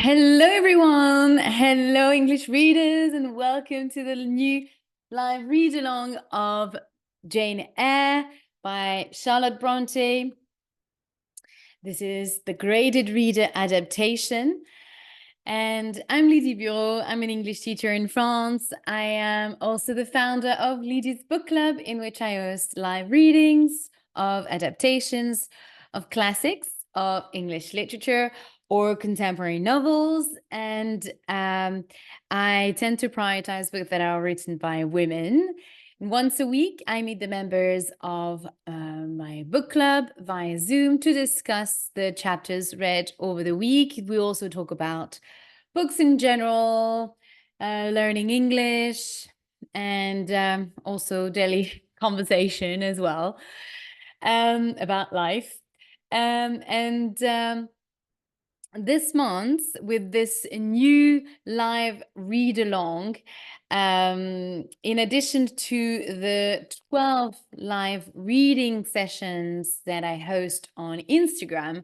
Hello, everyone. Hello, English readers, and welcome to the new live read along of Jane Eyre by Charlotte Brontë. This is the graded reader adaptation. And I'm Lydie Bureau. I'm an English teacher in France. I am also the founder of Lydie's book club, in which I host live readings of adaptations of classics of English literature or contemporary novels. And I tend to prioritize books that are written by women. Once a week, I meet the members of my book club via Zoom to discuss the chapters read over the week. We also talk about books in general, learning English, and also daily conversation as well about life. This month, with this new live read along, in addition to the 12 live reading sessions that I host on Instagram,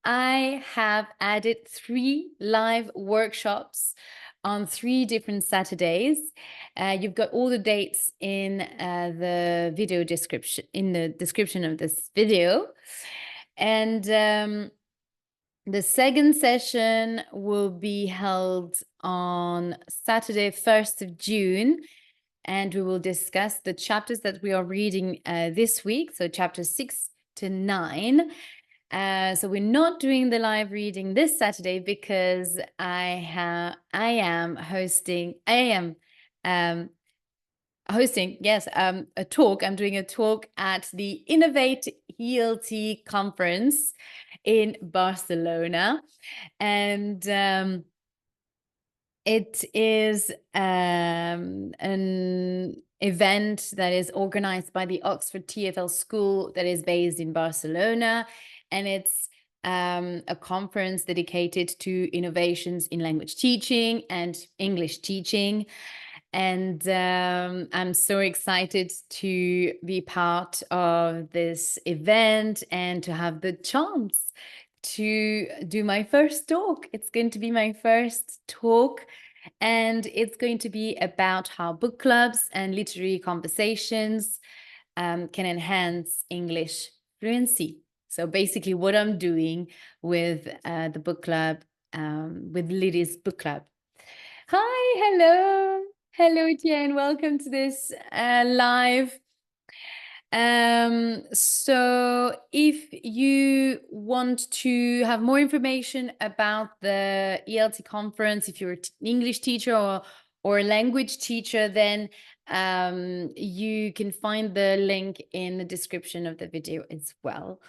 I have added 3 live workshops on 3 different Saturdays. You've got all the dates in the video description, in the description of this video. And the second session will be held on Saturday, 1st of June, and we will discuss the chapters that we are reading this week, so chapters 6 to 9. So we're not doing the live reading this Saturday because I am hosting a talk. I'm doing a talk at the Innovate ELT conference in Barcelona, and it is an event that is organized by the Oxford TFL School that is based in Barcelona, and it's a conference dedicated to innovations in language teaching and English teaching. And I'm so excited to be part of this event and to have the chance to do my first talk. It's going to be my first talk, and it's going to be about how book clubs and literary conversations can enhance English fluency. So basically what I'm doing with the book club, with Lydie's book club. Hi, hello. Hello, Jane. Welcome to this live. So if you want to have more information about the ELT conference, if you're an English teacher or a language teacher, then you can find the link in the description of the video as well.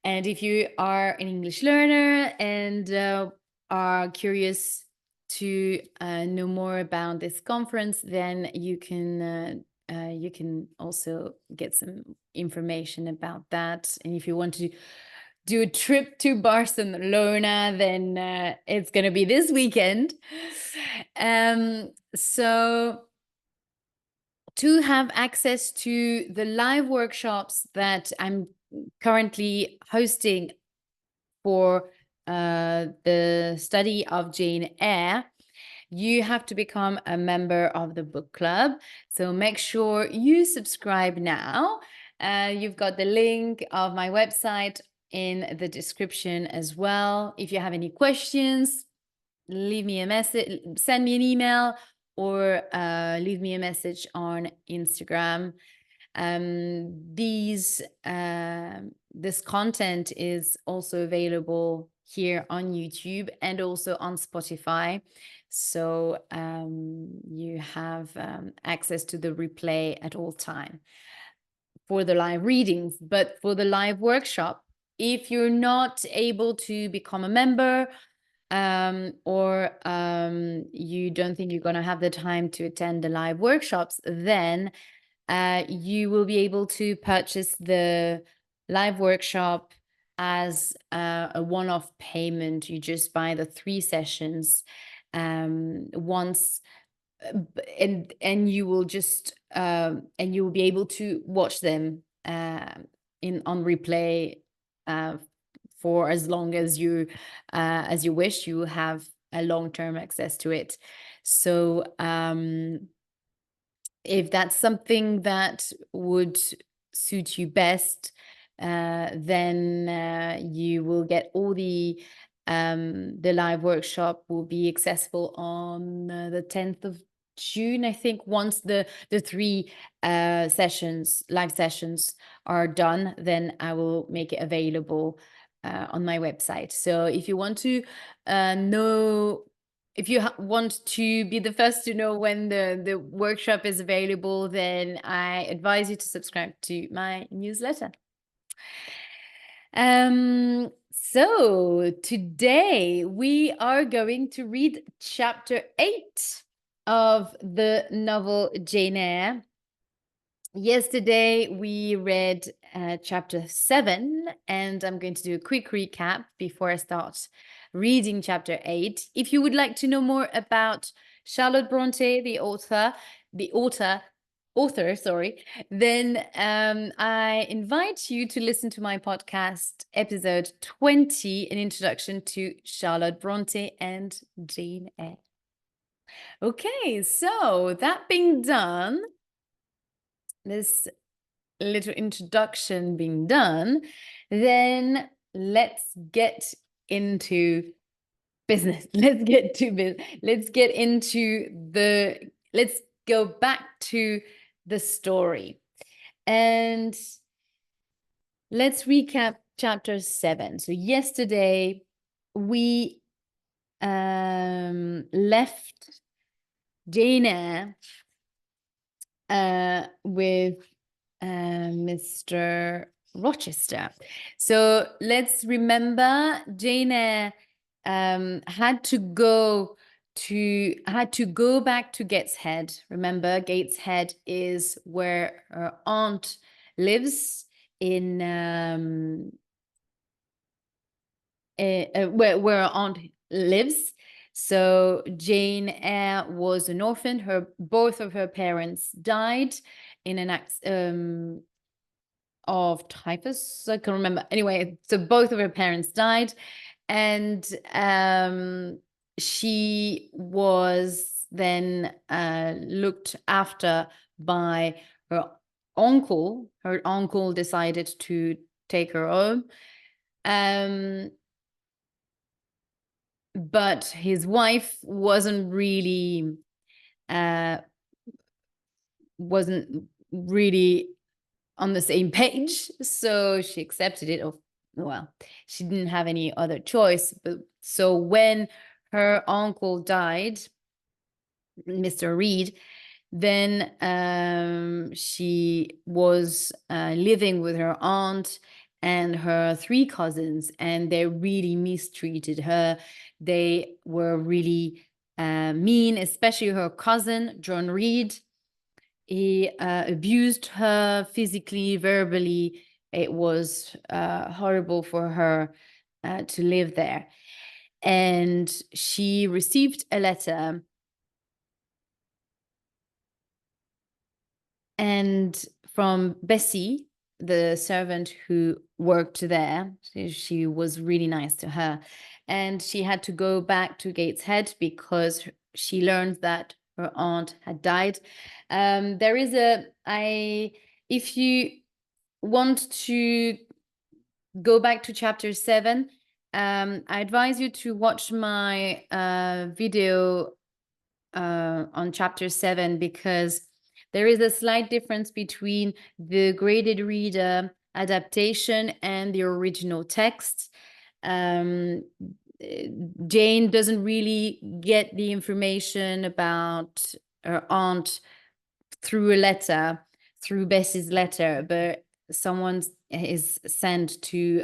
And if you are an English learner and are curious to know more about this conference, then you can also get some information about that. And if you want to do a trip to Barcelona, then it's going to be this weekend. So to have access to the live workshops that I'm currently hosting for the study of Jane Eyre, you have to become a member of the book club. So make sure you subscribe now. You've got the link of my website in the description as well. If you have any questions, leave me a message, send me an email, or leave me a message on Instagram. This content is also available here on YouTube and also on Spotify. So you have access to the replay at all time for the live readings. But for the live workshop, if you're not able to become a member, or you don't think you're going to have the time to attend the live workshops, then you will be able to purchase the live workshop as a one-off payment. You just buy the 3 sessions once, and you will just and you will be able to watch them on replay for as long as you wish. You have a long-term access to it. So if that's something that would suit you best, then you will get all the live workshop will be accessible on the 10th of June, I think. Once the 3 live sessions are done, then I will make it available on my website. So if you want to know, if you want to be the first to know when the workshop is available, then I advise you to subscribe to my newsletter. So today we are going to read chapter 8 of the novel Jane Eyre. Yesterday we read chapter 7, and I'm going to do a quick recap before I start reading chapter 8. If you would like to know more about Charlotte Brontë, the author, then I invite you to listen to my podcast episode 20, an introduction to Charlotte Brontë and Jane Eyre. Okay, so that being done, this little introduction being done, then let's get into business. Let's go back to the story, and let's recap chapter 7. So yesterday we left Jane Eyre with Mr. Rochester. So let's remember, Jane Eyre had to go back to Gateshead. Remember, Gateshead is where her aunt lives in where her aunt lives. So Jane Eyre was an orphan. Both of her parents died in an accident of typhus. I can't remember. Anyway, so both of her parents died, and she was then looked after by her uncle. Her uncle decided to take her home. But his wife wasn't really on the same page, so she accepted it. Well, she didn't have any other choice. But so when her uncle died, Mr. Reed, then she was living with her aunt and her 3 cousins, and they really mistreated her. They were really mean, especially her cousin, John Reed. He abused her physically, verbally. It was horrible for her to live there. And she received a letter, and from Bessie, the servant who worked there. She was really nice to her, and she had to go back to Gateshead because she learned that her aunt had died. If you want to go back to chapter 7, I advise you to watch my video on chapter 7, because there is a slight difference between the graded reader adaptation and the original text. Jane doesn't really get the information about her aunt through a letter, through Bessie's letter, but someone is sent to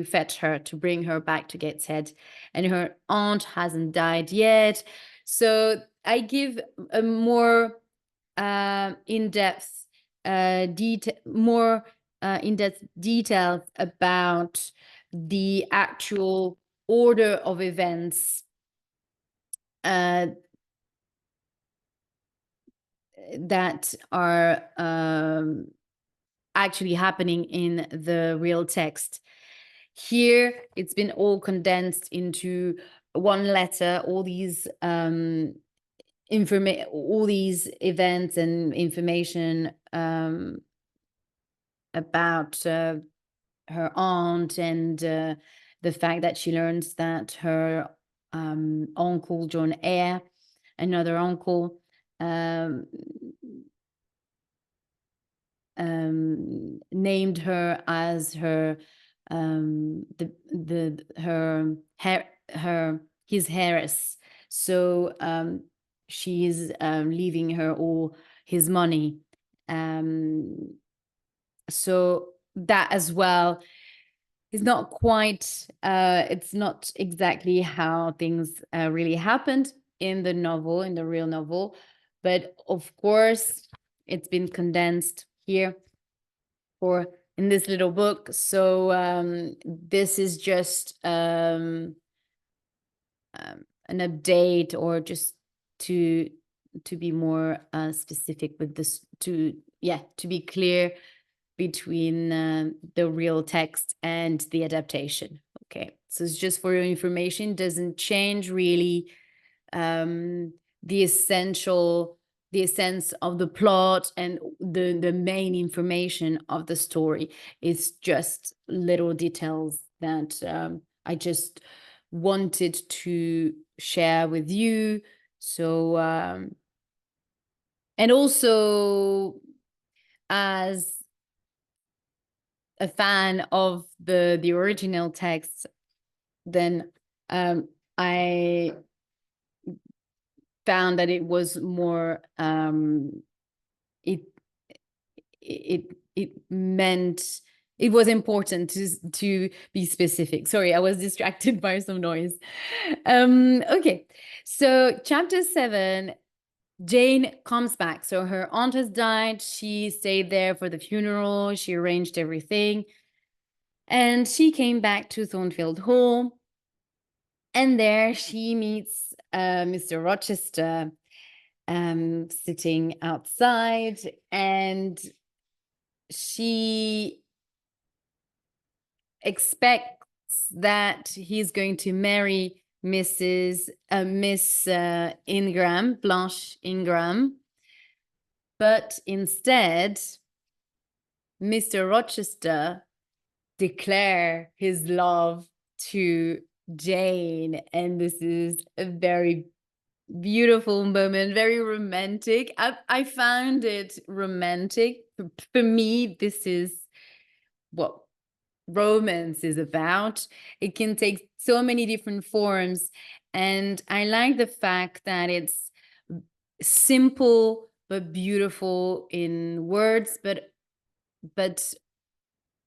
fetch her, to bring her back to Gateshead, and her aunt hasn't died yet. So I give a more in-depth details about the actual order of events that are actually happening in the real text. Here, it's been all condensed into one letter, all these all these events and information about her aunt, and the fact that she learns that her uncle John Eyre, another uncle, named her as her his heiress. So she's leaving her all his money. So that as well is not quite, it's not exactly how things really happened in the novel, in the real novel, but of course it's been condensed here for in this little book. So this is just an update, or just to be more specific with this, to be clear between the real text and the adaptation. Okay, so it's just for your information, doesn't change really the essence of the plot and the main information of the story. It's just little details that I just wanted to share with you. So and also, as a fan of the original text, then I found that it was more it meant, it was important to be specific. Sorry, I was distracted by some noise. Okay, so chapter 7, Jane comes back. So her aunt has died. She stayed there for the funeral. She arranged everything. And she came back to Thornfield Hall. And there she meets Mr. Rochester sitting outside. And she expects that he's going to marry Miss Ingram, Blanche Ingram. But instead, Mr. Rochester declare his love to Jane. And this is a very beautiful moment, very romantic. I found it romantic. For me, this is what romance is about. It can take so many different forms. And I like the fact that it's simple but beautiful in words, but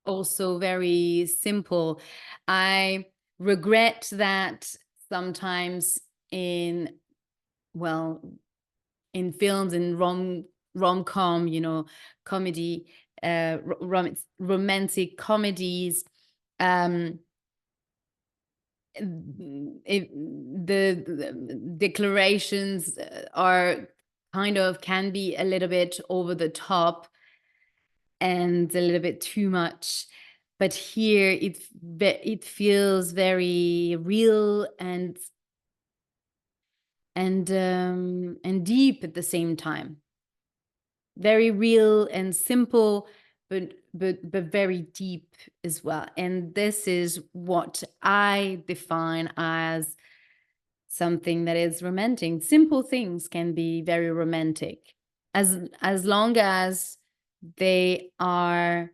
also very simple. I regret that sometimes in films, in rom-com, comedy, romantic comedies, the declarations can be a little bit over the top and a little bit too much. But here it feels very real and deep at the same time. Very real and simple, but very deep as well. And this is what I define as something that is romantic. Simple things can be very romantic, as long as they are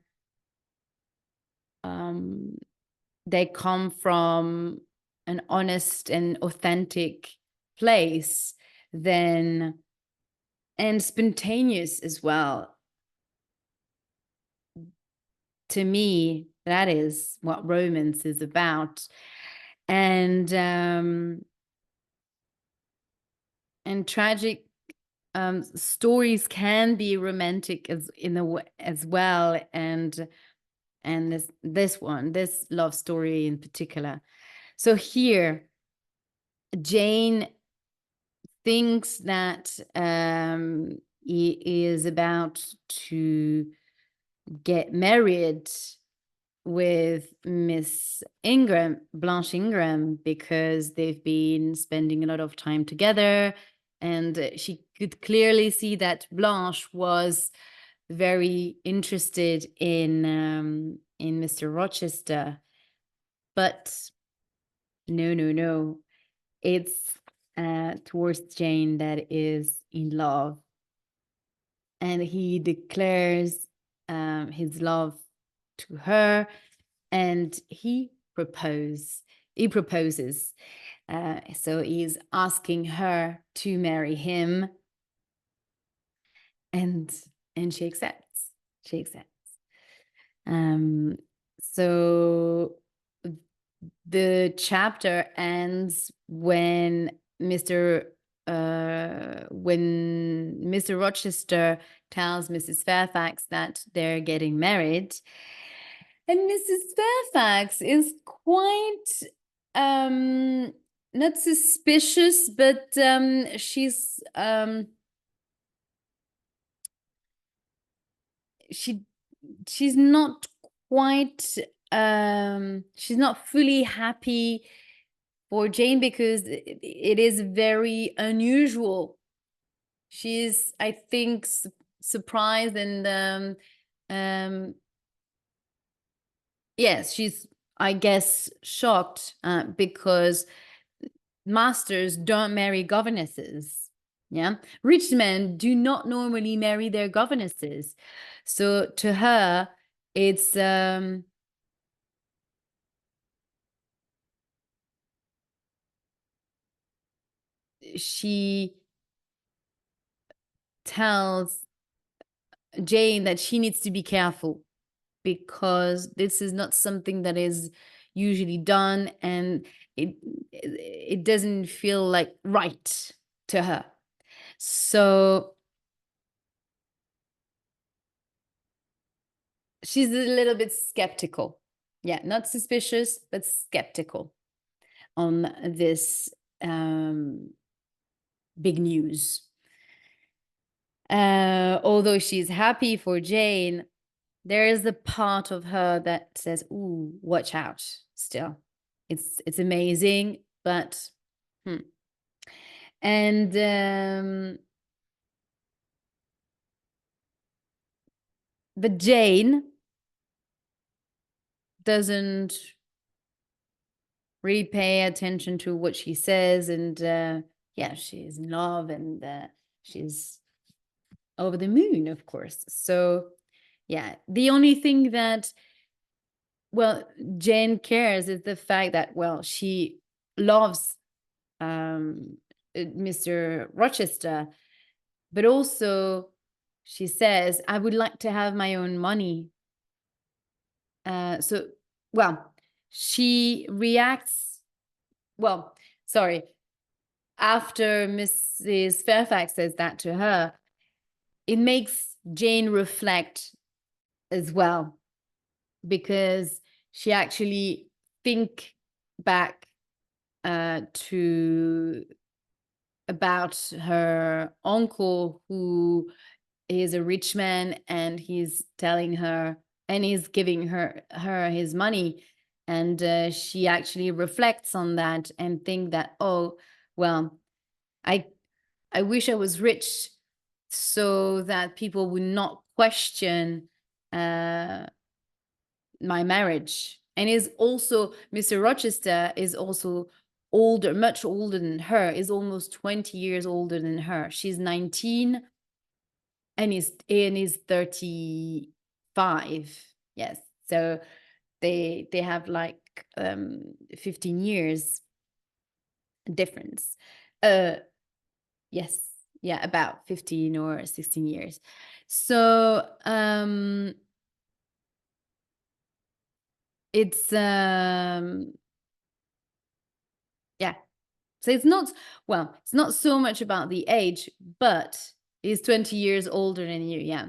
they come from an honest and authentic place, then, and spontaneous as well. To me, that is what romance is about. And tragic stories can be romantic as well. And this love story in particular. So here, Jane thinks that he is about to get married with Miss Ingram, Blanche Ingram, because they've been spending a lot of time together, and she could clearly see that Blanche was very interested in Mr. Rochester. But no, it's towards Jane that is in love, and he declares his love to her, and he proposes. So he's asking her to marry him, and she accepts. So the chapter ends when Mr. Rochester tells Mrs. Fairfax that they're getting married, and Mrs. Fairfax is quite not suspicious, but she's she's not quite she's not fully happy for Jane, because it is very unusual. She's, I think, surprised, and yes, she's, I guess, shocked because masters don't marry governesses. Yeah, rich men do not normally marry their governesses. So to her, it's she tells Jane that she needs to be careful, because this is not something that is usually done, and it doesn't feel like right to her. So she's a little bit skeptical. Yeah, not suspicious, but skeptical on this big news. Although she's happy for Jane, there is a part of her that says, "Ooh, watch out!" Still, it's amazing, but and but Jane doesn't really pay attention to what she says, and yeah, she's in love, and she's over the moon, of course. So yeah, the only thing that, well, Jane cares is the fact that, well, she loves Mr. Rochester, but also she says, I would like to have my own money. So, well, she reacts, well, sorry, after Mrs. Fairfax says that to her, it makes Jane reflect as well, because she actually think back to about her uncle, who is a rich man, and he's telling her, and he's giving her his money, and she actually reflects on that and think that, oh, well, I wish I was rich, so that people would not question my marriage. And is also, Mr. Rochester is also older, much older than her, is almost 20 years older than her. She's 19 and he's 35. Yes. So they have like 15 years difference. Yes. Yeah, about 15 or 16 years. So it's yeah. So it's not, well, it's not so much about the age, but he's 20 years older than you. Yeah.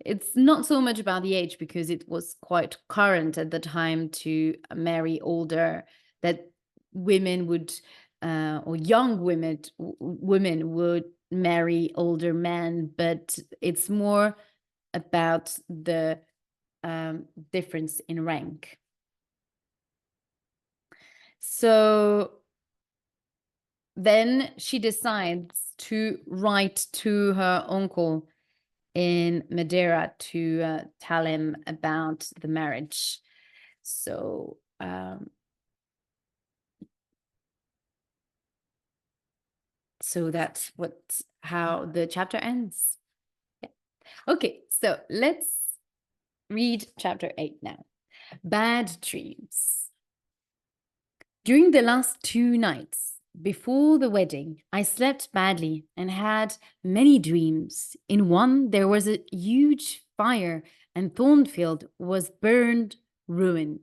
It's not so much about the age, because it was quite current at the time to marry older, that women would, or young women would marry older men, but it's more about the difference in rank. So then she decides to write to her uncle in Madeira to tell him about the marriage. So that's how the chapter ends. Yeah. Okay, so let's read chapter 8 now. Bad dreams. During the last 2 nights before the wedding, I slept badly and had many dreams. In one, there was a huge fire and Thornfield was a burned ruin.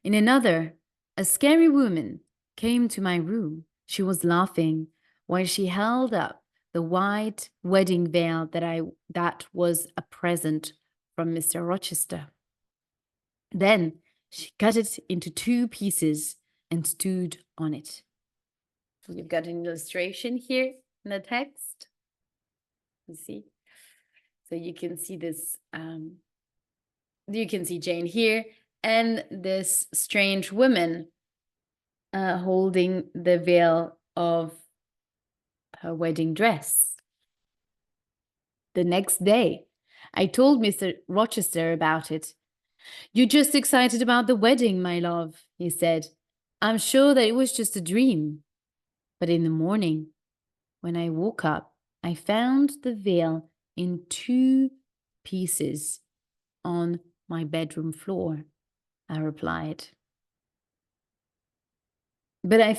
In another, a scary woman came to my room. She was laughing while she held up the white wedding veil that was a present from Mr. Rochester. Then she cut it into 2 pieces and stood on it. You've got an illustration here in the text. You see? So you can see this, you can see Jane here and this strange woman holding the veil of her wedding dress. The next day, I told Mr. Rochester about it. "You're just excited about the wedding, my love," he said. "I'm sure that it was just a dream." But in the morning, when I woke up, I found the veil in 2 pieces on my bedroom floor, I replied. But in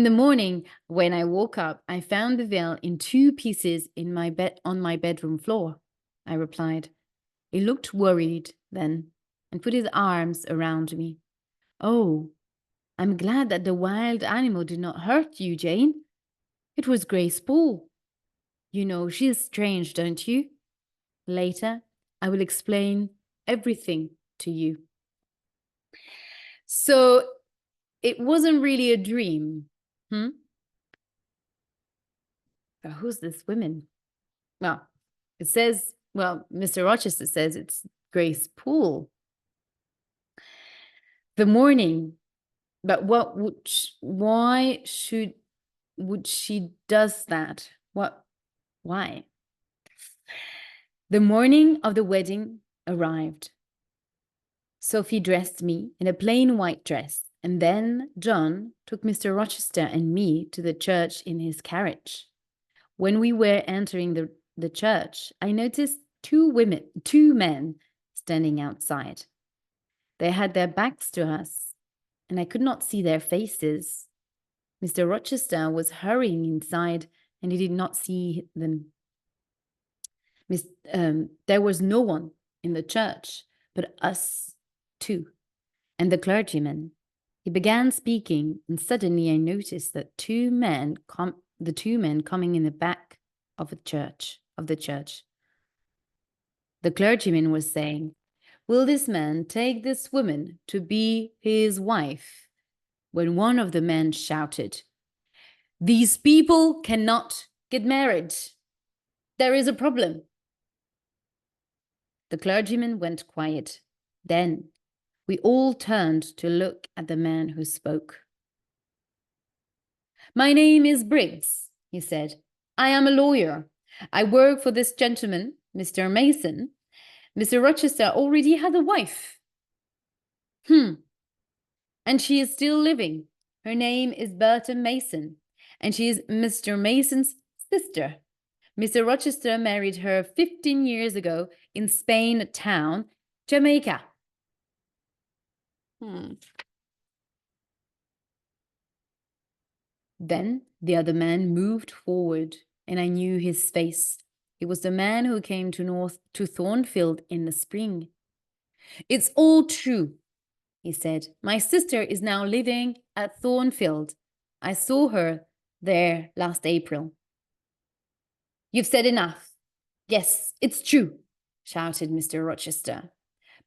the morning, when I woke up, I found the veil in 2 pieces on my bedroom floor, I replied. He looked worried then and put his arms around me. "Oh, I'm glad that the wild animal did not hurt you, Jane. It was Grace Poole. You know, she is strange, don't you? Later, I will explain everything to you." So it wasn't really a dream. But who's this woman? Well, Mr. Rochester says it's Grace Poole. The morning, but why would she does that? Why? The morning of the wedding arrived. Sophie dressed me in a plain white dress, and then John took Mr. Rochester and me to the church in his carriage. When we were entering the church, I noticed 2 men standing outside. They had their backs to us, and I could not see their faces. Mr. Rochester was hurrying inside, and he did not see them. There was no one in the church but us 2, and the clergyman. He began speaking, and suddenly I noticed that the 2 men coming in the back of the church. The clergyman was saying, "Will this man take this woman to be his wife?" When one of the men shouted, "These people cannot get married. There is a problem." The clergyman went quiet. Then we all turned to look at the man who spoke. "My name is Briggs," he said. "I am a lawyer. I work for this gentleman, Mr. Mason. Mr. Rochester already had a wife." "And she is still living. Her name is Bertha Mason, and she is Mr. Mason's sister. Mr. Rochester married her 15 years ago in Spain Town, Jamaica." Then the other man moved forward, and I knew his face. It was the man who came to Thornfield in the spring. "It's all true," he said. "My sister is now living at Thornfield. I saw her there last April." "You've said enough." "Yes, it's true," shouted Mr. Rochester.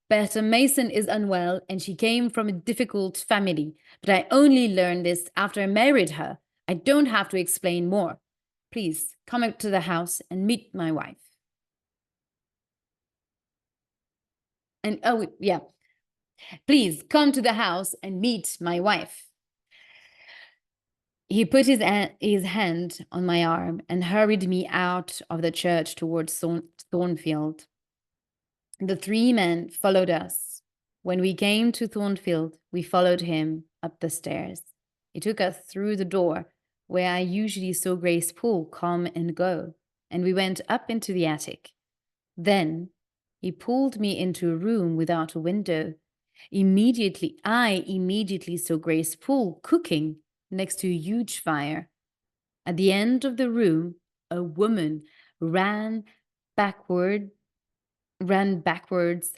"Bertha Mason is unwell, and she came from a difficult family, but I only learned this after I married her. I don't have to explain more. please come up to the house and meet my wife. And oh, yeah, please come to the house and meet my wife. He put his hand on my arm and hurried me out of the church towards Thornfield. The three men followed us. When we came to Thornfield, we followed him up the stairs. He took us through the door where I usually saw Grace Poole come and go, and we went up into the attic. Then he pulled me into a room without a window. I immediately saw Grace Poole cooking next to a huge fire. At the end of the room, a woman ran backwards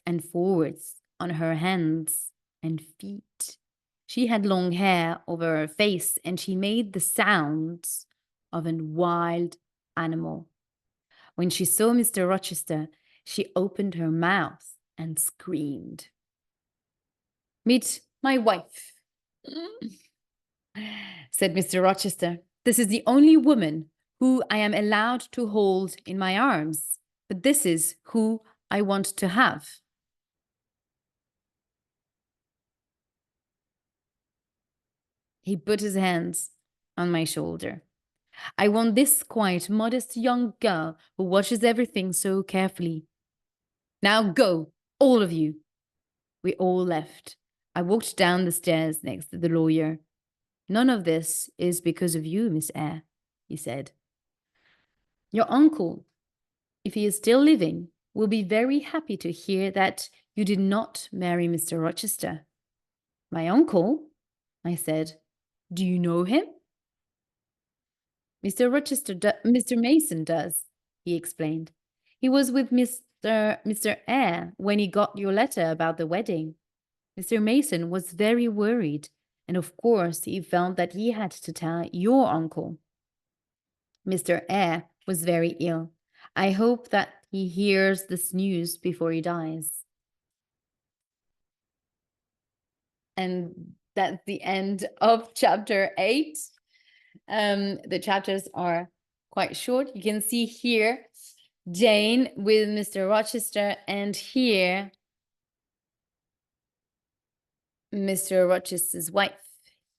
and forwards on her hands and feet. She had long hair over her face, and she made the sounds of a wild animal. When she saw Mr. Rochester, she opened her mouth and screamed. "Meet my wife," said Mr. Rochester. "This is the only woman who I am allowed to hold in my arms, but this is who I want to have." He put his hands on my shoulder. "I want this quiet, modest young girl who watches everything so carefully. Now go, all of you." We all left. I walked down the stairs next to the lawyer. "None of this is because of you, Miss Eyre," he said. "Your uncle, if he is still living, will be very happy to hear that you did not marry Mr. Rochester." "My uncle?" I said. "Do you know him?" Mr. Mason does," he explained. "He was with Mr. Eyre when he got your letter about the wedding. Mr. Mason was very worried, and of course he felt that he had to tell your uncle. Mr. Eyre was very ill. I hope that he hears this news before he dies." And that's the end of chapter 8. The chapters are quite short. You can see here Jane with Mr. Rochester, and here Mr. Rochester's wife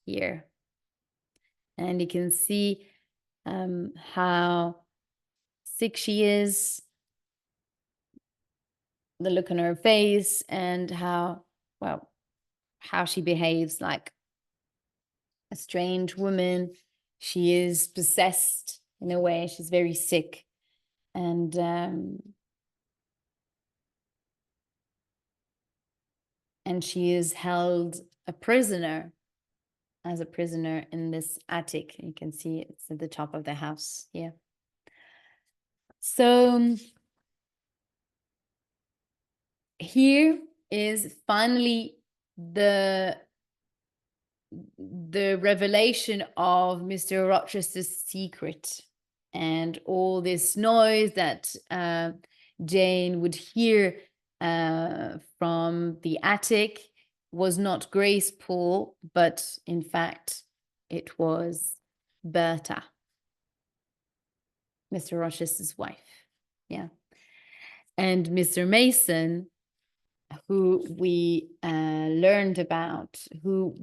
here. And you can see how sick she is, the look on her face, and how she behaves like a strange woman. She is possessed in a way. She's very sick, and she is held as a prisoner in this attic. You can see it's at the top of the house here. So here is finally the revelation of Mr. Rochester's secret, and all this noise that Jane would hear from the attic was not Grace Poole, but in fact it was Bertha, Mr. Rochester's wife. Yeah. And Mr. Mason, who we learned about, who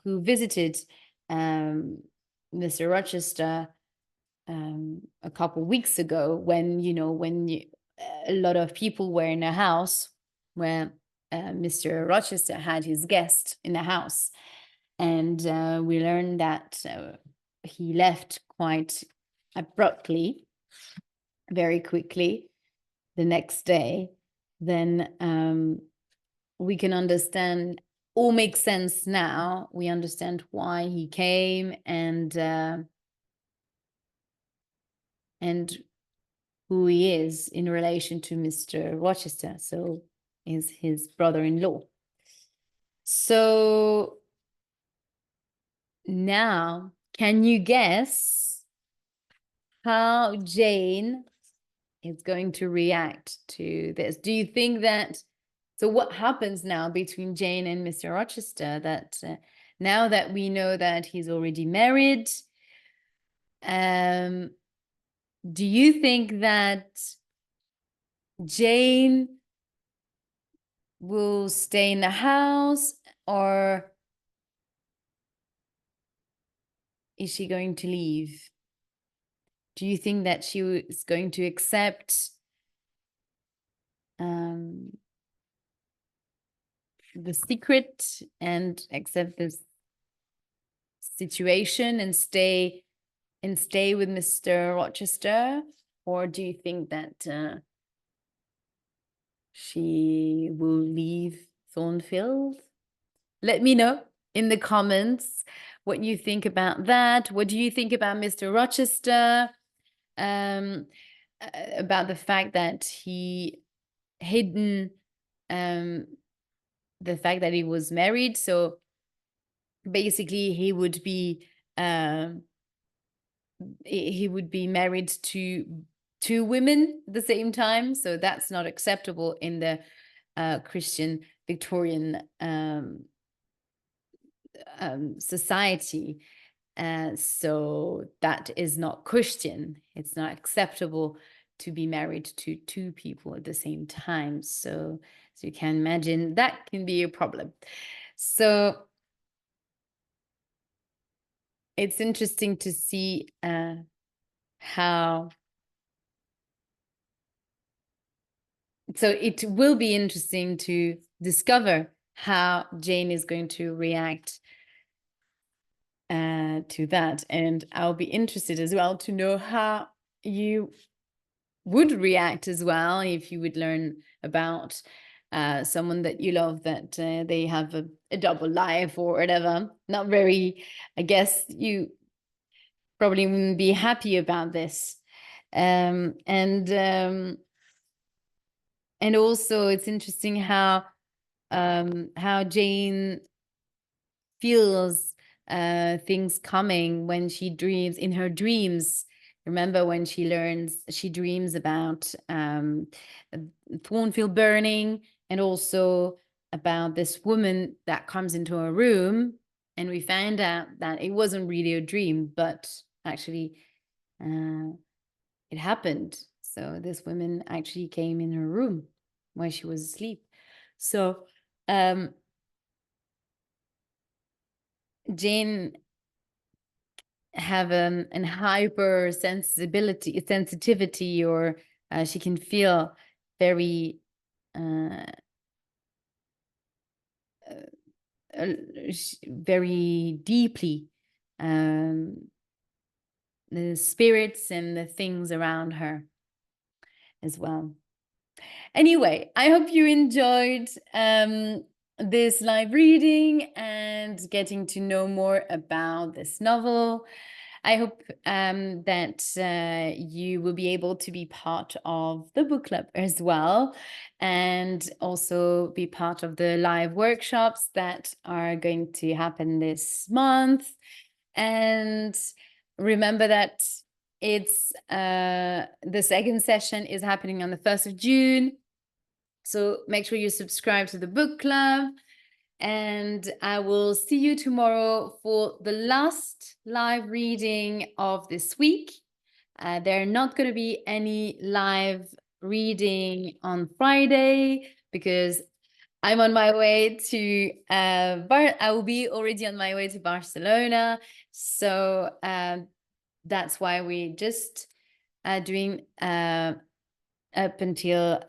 visited Mr. Rochester a couple weeks ago, when a lot of people were in a house where Mr. Rochester had his guest in the house, and we learned that he left quite abruptly, very quickly the next day. Then we can understand, all makes sense now. We understand why he came, and who he is in relation to Mr. Rochester. So is his brother-in-law. So now, can you guess how Jane is going to react to this? Do you think that, so what happens now between Jane and Mr. Rochester, that now that we know that he's already married, do you think that Jane will stay in the house, or is she going to leave? Do you think that she is going to accept the secret and accept this situation and stay with Mr. Rochester? Or do you think that she will leave Thornfield? Let me know in the comments what you think about that. What do you think about Mr. Rochester? About the fact that he hidden the fact that he was married. So basically he would be married to two women at the same time. So that's not acceptable in the Christian Victorian society. So that is not Christian. It's not acceptable to be married to two people at the same time. So you can imagine that can be a problem. So it's interesting to see how. So it will be interesting to discover how Jane is going to react to that. And I'll be interested as well to know how you would react as well if you would learn about someone that you love, that they have a double life or whatever. Not very, I guess you probably wouldn't be happy about this. And also it's interesting how Jane feels things coming when she dreams, in her dreams. Remember when she dreams about Thornfield burning, and also about this woman that comes into her room, and we find out that it wasn't really a dream, but actually it happened. So this woman actually came in her room while she was asleep. So Jane have an hyper sensitivity, or she can feel very very deeply the spirits and the things around her as well. Anyway, I hope you enjoyed this live reading and getting to know more about this novel. I hope that you will be able to be part of the book club as well, and also be part of the live workshops that are going to happen this month. And remember that it's the second session is happening on the 1st of June. So make sure you subscribe to the book club, and I will see you tomorrow for the last live reading of this week. There are not going to be any live reading on Friday because I'm on my way to I will be already on my way to Barcelona. So that's why we just doing up until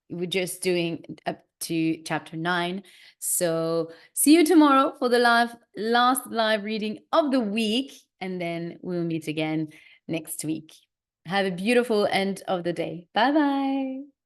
we're just doing up to chapter 9. So see you tomorrow for the last live reading of the week, and then we'll meet again next week. Have a beautiful end of the day. Bye bye.